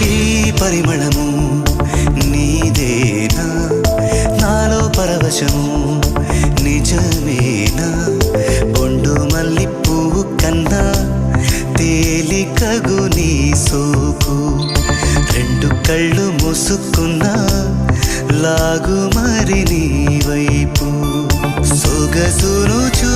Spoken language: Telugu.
ఈ పరిమళము నీదేనా నాలో పరవశము నిజమేనా బొండు మల్లి పువ్వు కన్నా తేలికగు నీ సోకు రెండు కళ్ళు మూసుకున్నా లాగు మరి నీ వైపు సొగసును చూ